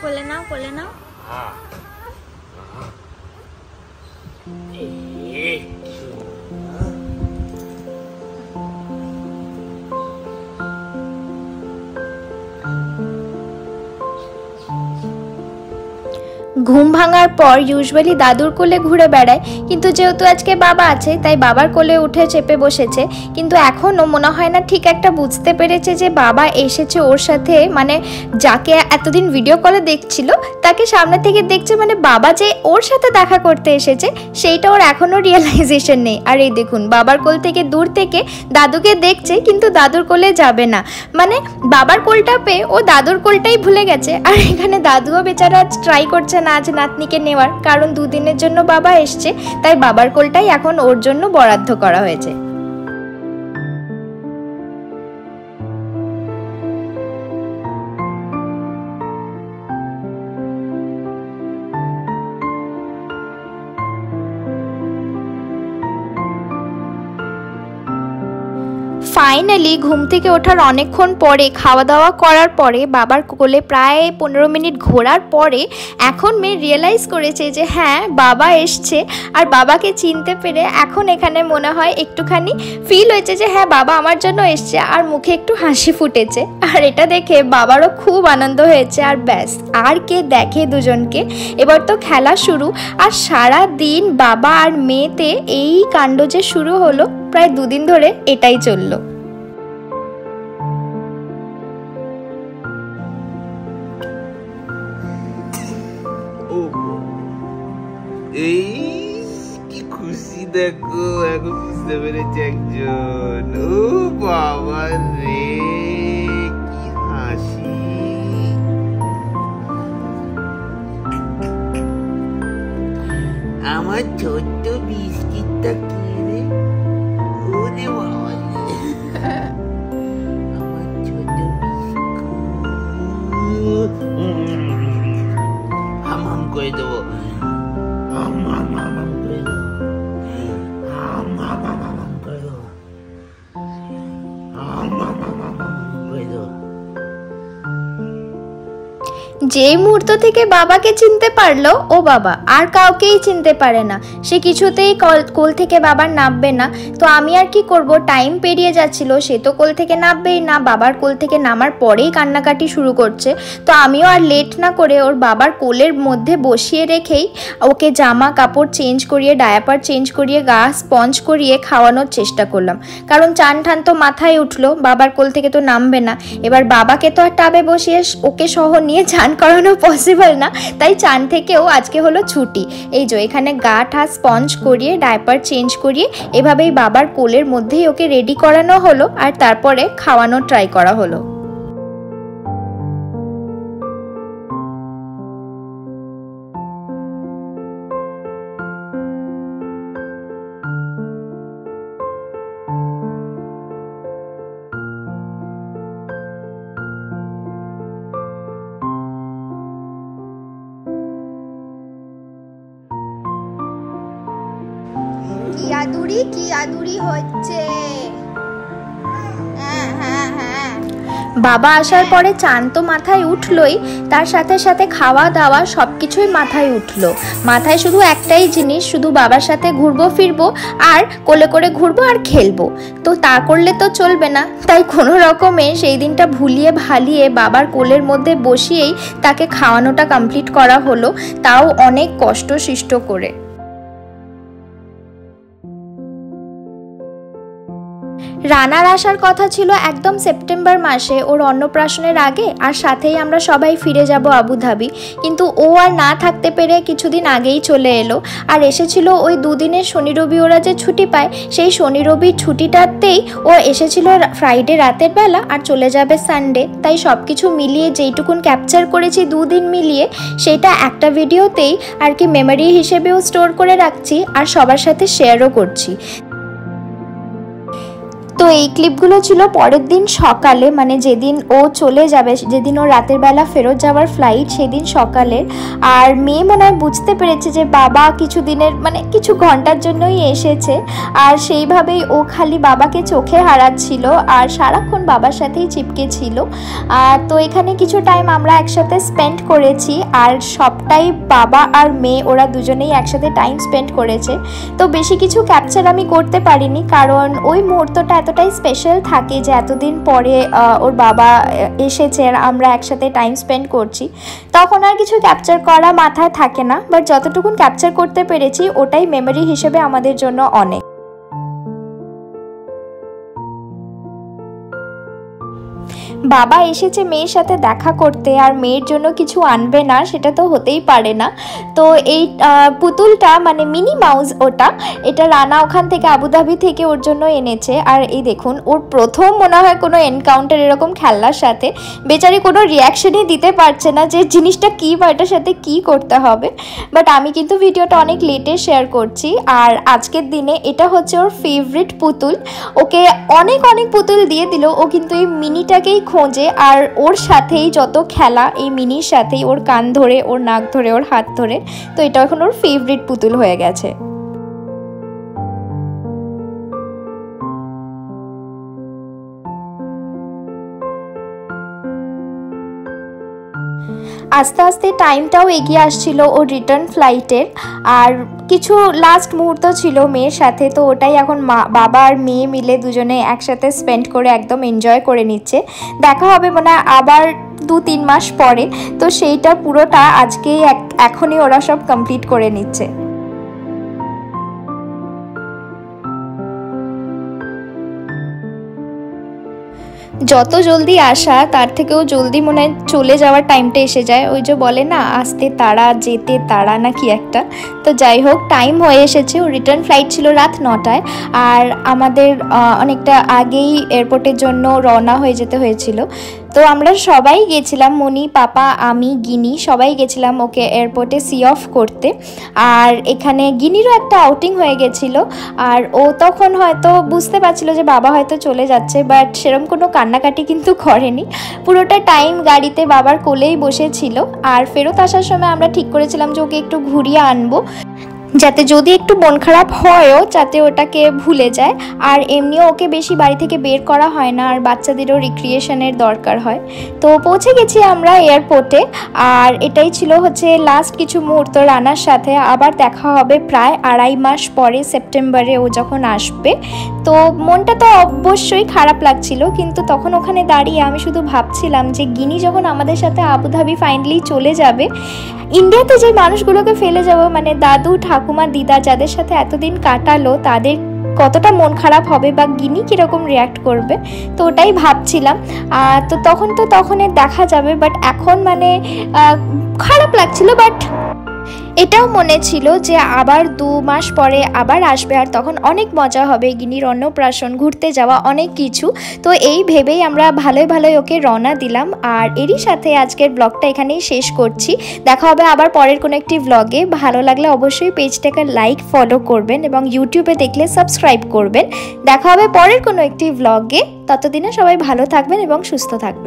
কোলে নাও, কোলে নাও। ঘুম ভাঙার পর ইউজুয়ালি দাদুর কোলে ঘুরে বেড়ায়, কিন্তু যেহেতু আজকে বাবা আছে তাই বাবার কোলে উঠে চেপে বসেছে। কিন্তু এখনও মনে হয় না ঠিক একটা বুঝতে পেরেছে যে বাবা এসেছে ওর সাথে, মানে যাকে এতদিন ভিডিও কলে দেখছিল তাকে সামনে থেকে দেখছে, মানে বাবা যে ওর সাথে দেখা করতে এসেছে সেইটা ওর এখনও রিয়েলাইজেশন নেই। আর এই দেখুন বাবার কোল থেকে দূর থেকে দাদুকে দেখছে কিন্তু দাদুর কোলে যাবে না, মানে বাবার কোলটা পেয়ে ও দাদুর কোলটাই ভুলে গেছে। আর এখানে দাদুও বেচারা ট্রাই করছে না আজ নাতনিকে নেওয়ার, কারণ দুদিনের জন্য বাবা এসছে, তাই বাবার কোলটাই এখন ওর জন্য বরাদ্দ করা হয়েছে। ফাইনালি ঘুম থেকে ওঠার অনেকক্ষণ পরে খাওয়া দাওয়া করার পরে বাবার কোলে প্রায় 15 মিনিট ঘোরার পরে এখন মেয়ে রিয়েলাইজ করেছে যে হ্যাঁ বাবা এসছে। আর বাবাকে চিনতে পেরে এখন এখানে মনে হয় একটুখানি ফিল হয়েছে যে হ্যাঁ বাবা আমার জন্য এসছে, আর মুখে একটু হাসি ফুটেছে। আর এটা দেখে বাবারও খুব আনন্দ হয়েছে। আর ব্যাস, আর কে দেখে দুজনকে, এবার তো খেলা শুরু। আর সারা দিন বাবা আর মেয়েতে এই কাণ্ড যে শুরু হলো, প্রায় 2 দিন ধরে এটাই চললো। এই কি খুশি দেখো, এখন বুঝতে পেরেছে একজন। ও বাবা রে, কি হাসি। আমার ছোট্ট বিস্কিটটা কি রে? ওরে বাবা, আমার ছোট্ট বিস্কুট হাম করে দেবো, যেই মুহূর্ত থেকে বাবাকে চিনতে পারলো ও বাবা আর কাউকেই চিনতে পারে না, সে কিছুতেই কোল থেকে বাবার নামবে না। তো আমি আর কি করব, টাইম পেরিয়ে যাচ্ছিল, সে তো কোল থেকে নামবেই না। বাবার কোল থেকে নামার পরেই কান্নাকাটি শুরু করছে। তো আমিও আর লেট না করে ওর বাবার কোলের মধ্যে বসিয়ে রেখেই ওকে জামা কাপড় চেঞ্জ করিয়ে, ডায়াপার চেঞ্জ করিয়ে, গা স্পঞ্জ করিয়ে খাওয়ানোর চেষ্টা করলাম। কারণ চান ঠান তো মাথায় উঠলো, বাবার কোল থেকে তো নামবে না। এবার বাবাকে তো আর টাবে বসিয়ে ওকে সহ নিয়ে চান করানো পসিবল না, তাই চান থেকেও আজকে হলো ছুটি। এই যে এখানে গা ঠা স্পঞ্জ করিয়ে, ডায়াপার চেঞ্জ করিয়ে এভাবেই বাবার কোলের মধ্যেই ওকে রেডি করানো হলো, আর তারপরে খাওয়ানোর ট্রাই করা হলো। কি আদুরি হচ্ছে। বাবা আসার পরে চান তো মাথায় উঠলই, তার সাথে সাথে খাওয়া দাওয়া সবকিছুই মাথায় উঠলো। মাথায় শুধু একটাই জিনিস, শুধু বাবার সাথে ঘুরবো ফিরবো আর কোলে করে ঘুরবো আর খেলবো। তো তা করলে তো চলবে না, তাই কোনো রকমে সেই দিনটা ভুলিয়ে ভালিয়ে বাবার কোলের মধ্যে বসিয়েই তাকে খাওয়ানোটা কমপ্লিট করা হলো, তাও অনেক কষ্ট সৃষ্ট করে। রানার আসার কথা ছিল একদম সেপ্টেম্বর মাসে, ওর অন্নপ্রাশনের আগে, আর সাথেই আমরা সবাই ফিরে যাব আবুধাবি। কিন্তু ও আর না থাকতে পেরে কিছুদিন আগেই চলে এলো। আর এসেছিল ওই 2 দিনের শনি রবি ওরা যে ছুটি পায়, সেই শনি রবির ছুটিটাতেই ও এসেছিল ফ্রাইডে রাতের বেলা আর চলে যাবে সানডে। তাই সব কিছু মিলিয়ে যেইটুকুন ক্যাপচার করেছি 2 দিন মিলিয়ে, সেটা একটা ভিডিওতেই আর কি মেমোরি হিসেবেও স্টোর করে রাখছি আর সবার সাথে শেয়ারও করছি। তো এই ক্লিপগুলো ছিল পরের দিন সকালে, মানে যেদিন ও চলে যাবে, যেদিন ও রাতের বেলা ফেরত যাওয়ার ফ্লাইট, সেদিন সকালের। আর মেয়ে মনে হয় বুঝতে পেরেছে যে বাবা কিছু দিনের মানে কিছু ঘন্টার জন্যই এসেছে, আর সেইভাবেই ও খালি বাবাকে চোখে হারাচ্ছিল আর সারাক্ষণ বাবার সাথেই চিপকে ছিল। তো এখানে কিছু টাইম আমরা একসাথে স্পেন্ড করেছি, আর সবটাই বাবা আর মেয়ে ওরা দুজনেই একসাথে টাইম স্পেন্ড করেছে। তো বেশি কিছু ক্যাপচার আমি করতে পারিনি, কারণ ওই মুহূর্তটা এতটাই স্পেশাল থাকে যে এতদিন পরে ওর বাবা এসেছে আর আমরা একসাথে টাইম স্পেন্ড করছি, তখন আর কিছু ক্যাপচার করা মাথায় থাকে না। বাট যতটুকুন ক্যাপচার করতে পেরেছি ওটাই মেমোরি হিসেবে আমাদের জন্য অনেক। বাবা এসেছে মেয়ের সাথে দেখা করতে আর মেয়ের জন্য কিছু আনবে না, সেটা তো হতেই পারে না। তো এই পুতুলটা মানে মিনি মাউস এটা রানা ওখান থেকে আবুধাবি থেকে ওর জন্য এনেছে। আর এই দেখুন, ওর প্রথম মনে হয় কোনো এনকাউন্টার এরকম খেলনার সাথে, বেচারি কোনো রিয়াকশনই দিতে পারছে না যে জিনিসটা কী বা এটার সাথে কী করতে হবে। বাট আমি কিন্তু ভিডিওটা অনেক লেটে শেয়ার করছি। আর আজকের দিনে এটা হচ্ছে ওর ফেভারিট পুতুল, ওকে অনেক অনেক পুতুল দিয়ে দিল, ও কিন্তু এই মিনিটাকেই খোঁজে। আর ওর সাথেই যত খেলা এই মিনির সাথেই, ওর কান ধরে, ওর নাক ধরে, ওর হাত ধরে। তো এটা এখন ওর ফেভারিট পুতুল হয়ে গেছে। আস্তে আস্তে টাইমটাও এগিয়ে আসছিল ওর রিটার্ন ফ্লাইটের, আর কিছু লাস্ট মুহূর্ত ছিল মেয়ের সাথে। তো ওটাই এখন বাবা আর মেয়ে মিলে দুজনে একসাথে স্পেন্ড করে একদম এনজয় করে নিচ্ছে। দেখা হবে মনে হয় আবার 2-3 মাস পরে, তো সেইটা পুরোটা আজকেই এখনই ওরা সব কমপ্লিট করে নিচ্ছে। যত জলদি আসা তার থেকেও জলদি মনে হয় চলে যাওয়ার টাইমটা এসে যায়। ওই যে বলে না, আসতে তাড়া যেতে তাড়া না কি একটা। তো যাই হোক, টাইম হয়ে এসেছে। ও রিটার্ন ফ্লাইট ছিল রাত 9টায়, আর আমাদের অনেকটা আগেই এয়ারপোর্টের জন্য রওনা হয়ে যেতে হয়েছিল। তো আমরা সবাই গেছিলাম, মনি, পাপা, আমি, গিনি সবাই গেছিলাম ওকে এয়ারপোর্টে সি অফ করতে। আর এখানে গিনিরও একটা আউটিং হয়ে গেছিল, আর ও তখন হয়তো বুঝতে পারছিল যে বাবা হয়তো চলে যাচ্ছে, বাট সেরকম কোনো কান্নাকাটি কিন্তু করেনি। পুরোটা টাইম গাড়িতে বাবার কোলেই বসেছিল। আর ফেরত আসার সময় আমরা ঠিক করেছিলাম যে ওকে একটু ঘুরিয়ে আনবো, যাতে যদি একটু মন খারাপ হয়ও যাতে ওটাকে ভুলে যায়। আর এমনিও ওকে বেশি বাড়ি থেকে বের করা হয় না, আর বাচ্চাদেরও রিক্রিয়েশনের দরকার হয়। তো পৌঁছে গেছি আমরা এয়ারপোর্টে, আর এটাই ছিল হচ্ছে লাস্ট কিছু মুহূর্ত রানার সাথে। আবার দেখা হবে প্রায় 2.5 মাস পরে, সেপ্টেম্বরে ও যখন আসবে। তো মনটা তো অবশ্যই খারাপ লাগছিল, কিন্তু তখন ওখানে দাঁড়িয়ে আমি শুধু ভাবছিলাম যে গিনি যখন আমাদের সাথে আবুধাবি ফাইনালি চলে যাবে, ইন্ডিয়াতে যে মানুষগুলোকে ফেলে যাবো, মানে দাদু, ঠাকুমা, দিদা যাদের সাথে এতদিন কাটালো, তাদের কতটা মন খারাপ হবে বা গিনি কীরকম রিয়্যাক্ট করবে। তো ওটাই ভাবছিলাম। তো তখনই দেখা যাবে। বাট এখন মানে খারাপ লাগছিল, বাট এটাও মনে ছিল যে আবার 2 মাস পরে আবার আসবে, আর তখন অনেক মজা হবে, গিনির অন্নপ্রাশন, ঘুরতে যাওয়া, অনেক কিছু। তো এই ভেবেই আমরা ভালোই ওকে রওনা দিলাম। আর এরই সাথে আজকের ব্লগটা এখানেই শেষ করছি। দেখা হবে আবার পরের কোনো একটি ব্লগে। ভালো লাগলে অবশ্যই পেজটাকে লাইক, ফলো করবেন, এবং ইউটিউবে দেখলে সাবস্ক্রাইব করবেন। দেখা হবে পরের কোনো একটি ব্লগে। ততদিনে সবাই ভালো থাকবেন এবং সুস্থ থাকবেন।